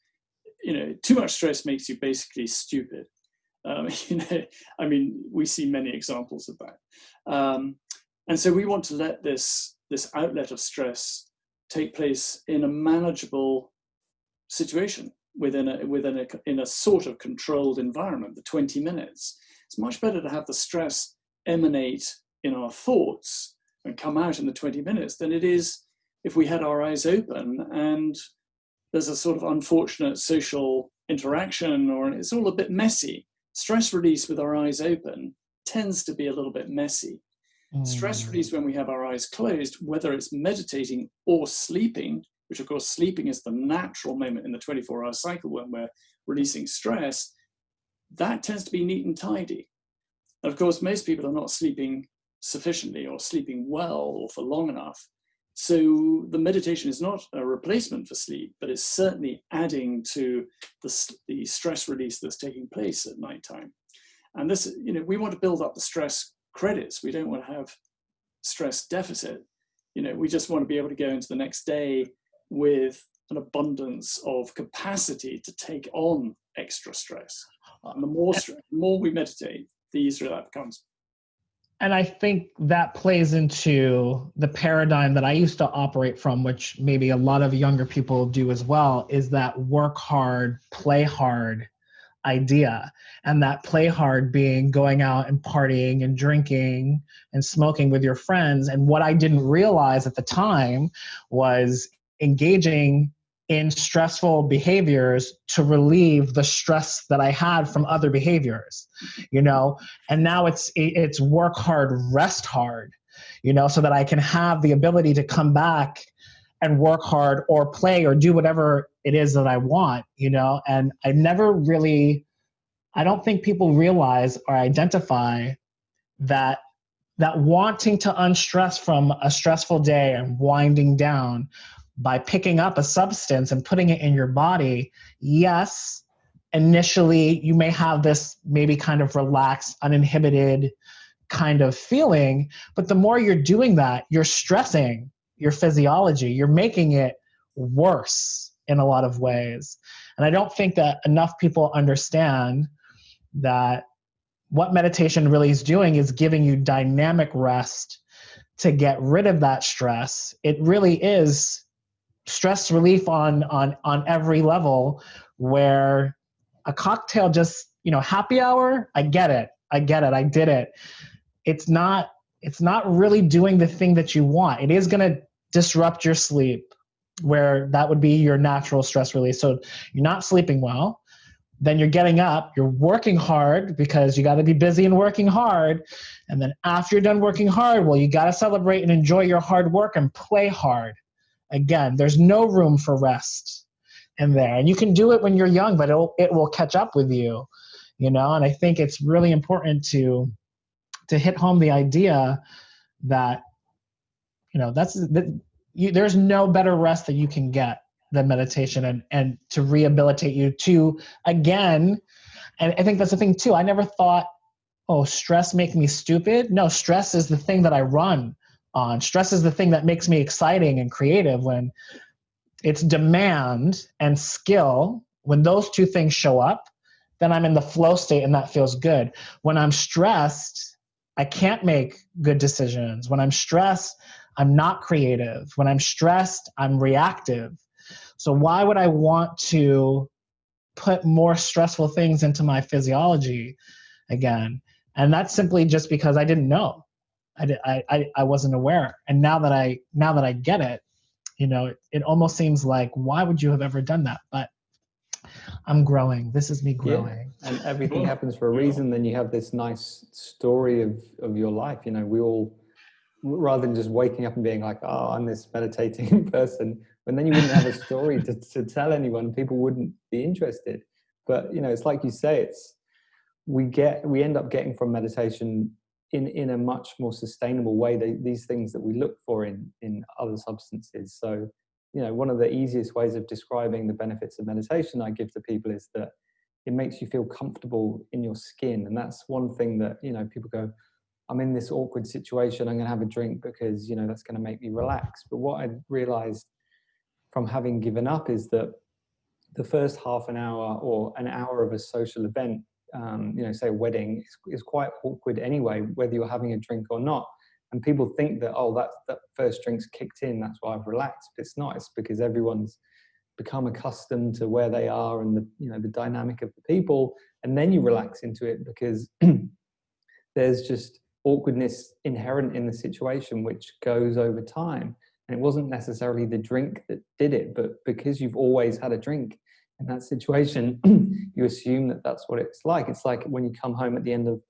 too much stress makes you basically stupid. We see many examples of that. And so we want to let this outlet of stress take place in a manageable situation in a sort of controlled environment, the 20 minutes. It's much better to have the stress emanate in our thoughts and come out in the 20 minutes than it is if we had our eyes open and there's a sort of unfortunate social interaction, or it's all a bit messy. Stress release with our eyes open tends to be a little bit messy. Stress release when we have our eyes closed, whether it's meditating or sleeping, which of course sleeping is the natural moment in the 24-hour cycle when we're releasing stress, that tends to be neat and tidy. And of course, most people are not sleeping sufficiently or sleeping well or for long enough. So the meditation is not a replacement for sleep, but it's certainly adding to the stress release that's taking place at nighttime. And this, we want to build up the stress credits. We don't want to have stress deficit. We just want to be able to go into the next day with an abundance of capacity to take on extra stress. And the more we meditate, the easier that becomes. And I think that plays into the paradigm that I used to operate from, which maybe a lot of younger people do as well, is that work hard, play hard idea, and that play hard being going out and partying and drinking and smoking with your friends. And what I didn't realize at the time was engaging in stressful behaviors to relieve the stress that I had from other behaviors, you know. And now it's work hard, rest hard, you know, so that I can have the ability to come back and work hard or play or do whatever it is that I want, you know. And I don't think people realize or identify that wanting to unstress from a stressful day and winding down by picking up a substance and putting it in your body, yes, initially you may have this maybe kind of relaxed, uninhibited kind of feeling, but the more you're doing that, you're stressing your physiology. You're making it worse in a lot of ways. And I don't think that enough people understand that what meditation really is doing is giving you dynamic rest to get rid of that stress. It really is stress relief on every level, where a cocktail just, you know, happy hour, I get it. I did it. It's not really doing the thing that you want. It is going to disrupt your sleep, where that would be your natural stress release. So you're not sleeping well, then you're getting up, you're working hard because you got to be busy and working hard. And then after you're done working hard, well, you got to celebrate and enjoy your hard work and play hard. Again, there's no room for rest in there. And you can do it when you're young, but it will catch up with you, you know? And I think it's really important to hit home the idea that, you know, there's no better rest that you can get than meditation, and to rehabilitate you to, again, and I think that's the thing too. I never thought, oh, stress make me stupid. No, stress is the thing that I run on. Stress is the thing that makes me exciting and creative. When it's demand and skill, when those two things show up, then I'm in the flow state and that feels good. When I'm stressed, I can't make good decisions. When I'm stressed, I'm not creative. When I'm stressed, I'm reactive. So why would I want to put more stressful things into my physiology again? And that's simply just because I didn't know. I wasn't aware. And now that I get it, you know, it almost seems like, why would you have ever done that? But I'm growing. This is me growing. Yeah. And everything happens for a reason. Then you have this nice story of your life. You know, we all, rather than just waking up and being like, oh, I'm this meditating person, and then you wouldn't have a story to tell anyone, people wouldn't be interested. But, you know, it's like you say, we end up getting from meditation in a much more sustainable way these things that we look for in other substances. So, you know, one of the easiest ways of describing the benefits of meditation I give to people is that it makes you feel comfortable in your skin. And that's one thing that, you know, people go, I'm in this awkward situation, I'm going to have a drink because, you know, that's going to make me relax. But what I realized from having given up is that the first half an hour or an hour of a social event, you know, say a wedding, is quite awkward anyway, whether you're having a drink or not. And people think that, oh, that first drink's kicked in, that's why I've relaxed. But it's not. It's because everyone's become accustomed to where they are and the dynamic of the people, and then you relax into it because there's just awkwardness inherent in the situation, which goes over time. And it wasn't necessarily the drink that did it, but because you've always had a drink in that situation, you assume that that's what it's like. It's like when you come home at the end of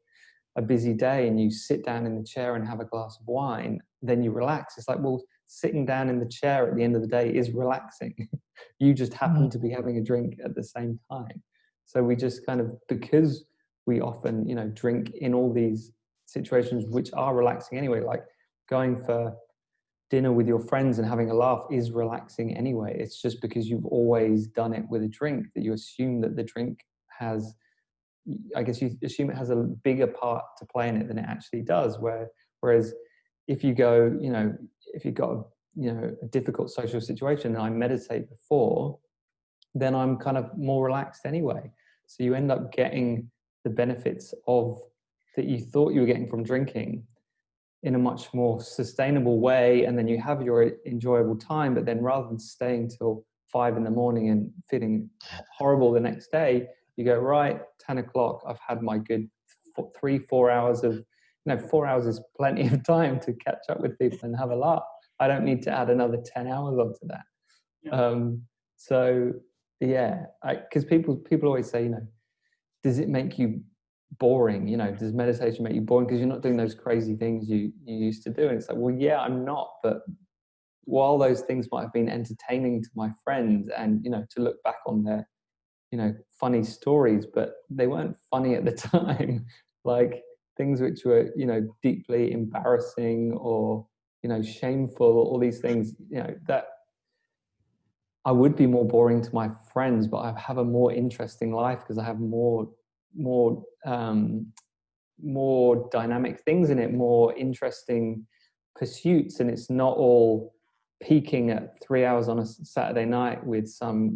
a busy day and you sit down in the chair and have a glass of wine, then you relax. It's like, well, sitting down in the chair at the end of the day is relaxing. You just happen to be having a drink at the same time. So we just kind of, because we often, you know, drink in all these situations which are relaxing anyway, like going for dinner with your friends and having a laugh is relaxing anyway. It's just because you've always done it with a drink that you assume that the drink has, I guess you assume it has a bigger part to play in it than it actually does. Whereas if you go, you know, if you've got a difficult social situation and I meditate before, then I'm kind of more relaxed anyway. So you end up getting the benefits of that you thought you were getting from drinking in a much more sustainable way, and then you have your enjoyable time. But then rather than staying till 5 a.m. and feeling horrible the next day, You go, right, 10 o'clock, I've had my good 3-4 hours of, 4 hours is plenty of time to catch up with people and have a laugh. I don't need to add another 10 hours onto that. Yeah. So yeah, because people always say, does it make you boring? Does meditation make you boring because you're not doing those crazy things you used to do? And it's like, well, yeah, I'm not. But while those things might have been entertaining to my friends and, to look back on their, funny stories, but they weren't funny at the time. Like things which were, deeply embarrassing or, shameful, all these things, that I would be more boring to my friends, but I have a more interesting life because I have more dynamic things in it, more interesting pursuits, and it's not all peaking at 3 hours on a Saturday night with some,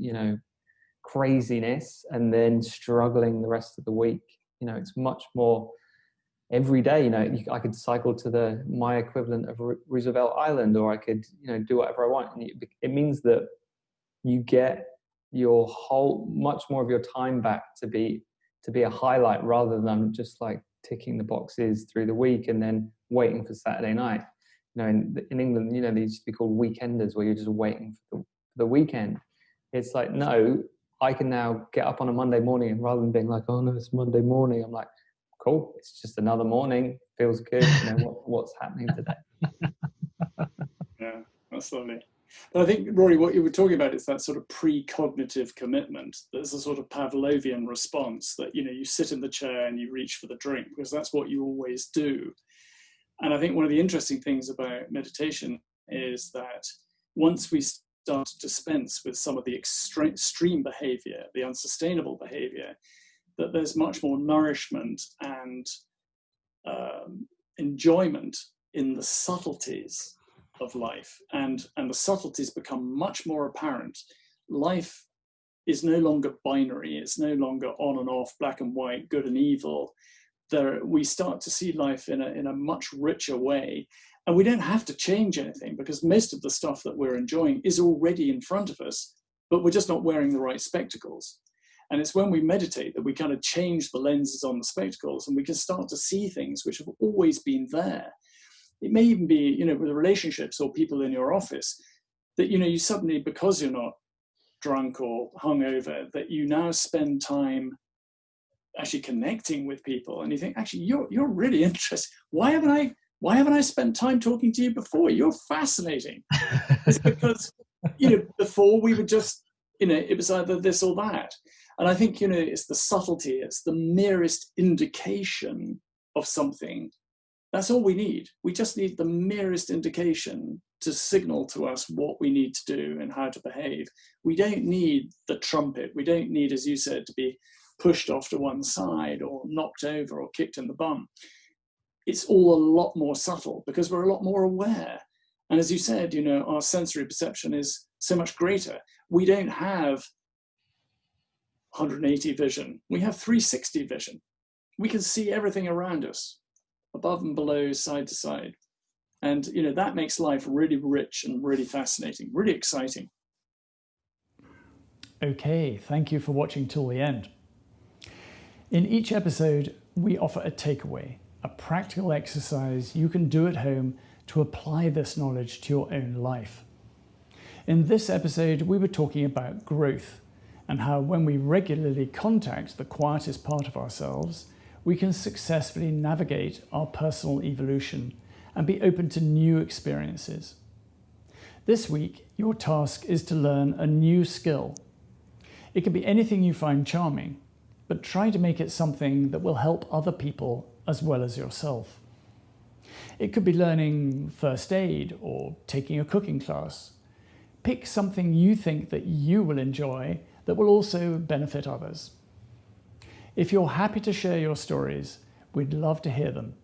craziness and then struggling the rest of the week. It's much more every day. I could cycle to my equivalent of Roosevelt Island, or I could, do whatever I want. And it means that you get your much more of your time back to be a highlight rather than just like ticking the boxes through the week and then waiting for Saturday night. In England, they used to be called weekenders, where you're just waiting for the weekend. It's like, no, I can now get up on a Monday morning, and rather than being like, oh no, it's Monday morning, I'm like, cool, it's just another morning, feels good. What's happening today? Yeah, that's lovely. But I think, Rory, what you were talking about is that sort of precognitive commitment. There's a sort of Pavlovian response that, you sit in the chair and you reach for the drink because that's what you always do. And I think one of the interesting things about meditation is that once we start to dispense with some of the extreme behavior, the unsustainable behavior, that there's much more nourishment and enjoyment in the subtleties of life, and the subtleties become much more apparent. Life is no longer binary. It's no longer on and off, black and white, good and evil. We start to see life in a much richer way, and we don't have to change anything because most of the stuff that we're enjoying is already in front of us, but we're just not wearing the right spectacles. And it's when we meditate that we kind of change the lenses on the spectacles, and we can start to see things which have always been there. It may even be, with relationships or people in your office, that, you suddenly, because you're not drunk or hungover, that you now spend time actually connecting with people, and you think, actually, you're really interesting. Why haven't I spent time talking to you before? You're fascinating. It's because, before we were just, it was either this or that. And I think, it's the subtlety, it's the merest indication of something. That's all we need. We just need the merest indication to signal to us what we need to do and how to behave. We don't need the trumpet. We don't need, as you said, to be pushed off to one side or knocked over or kicked in the bum. It's all a lot more subtle because we're a lot more aware. And as you said, our sensory perception is so much greater. We don't have 180 vision. We have 360 vision. We can see everything around us, above and below, side to side. And, that makes life really rich and really fascinating, really exciting. Okay, thank you for watching till the end. In each episode, we offer a takeaway, a practical exercise you can do at home to apply this knowledge to your own life. In this episode, we were talking about growth and how when we regularly contact the quietest part of ourselves, we can successfully navigate our personal evolution and be open to new experiences. This week, your task is to learn a new skill. It can be anything you find charming, but try to make it something that will help other people as well as yourself. It could be learning first aid or taking a cooking class. Pick something you think that you will enjoy that will also benefit others. If you're happy to share your stories, we'd love to hear them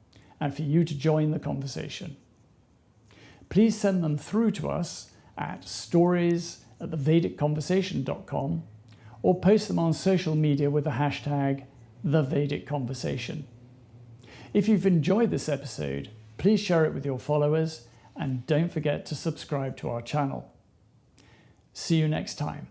and for you to join the conversation. Please send them through to us at stories@thevedic.conversation.com or post them on social media with the hashtag #TheVedicConversation. If you've enjoyed this episode, please share it with your followers and don't forget to subscribe to our channel. See you next time.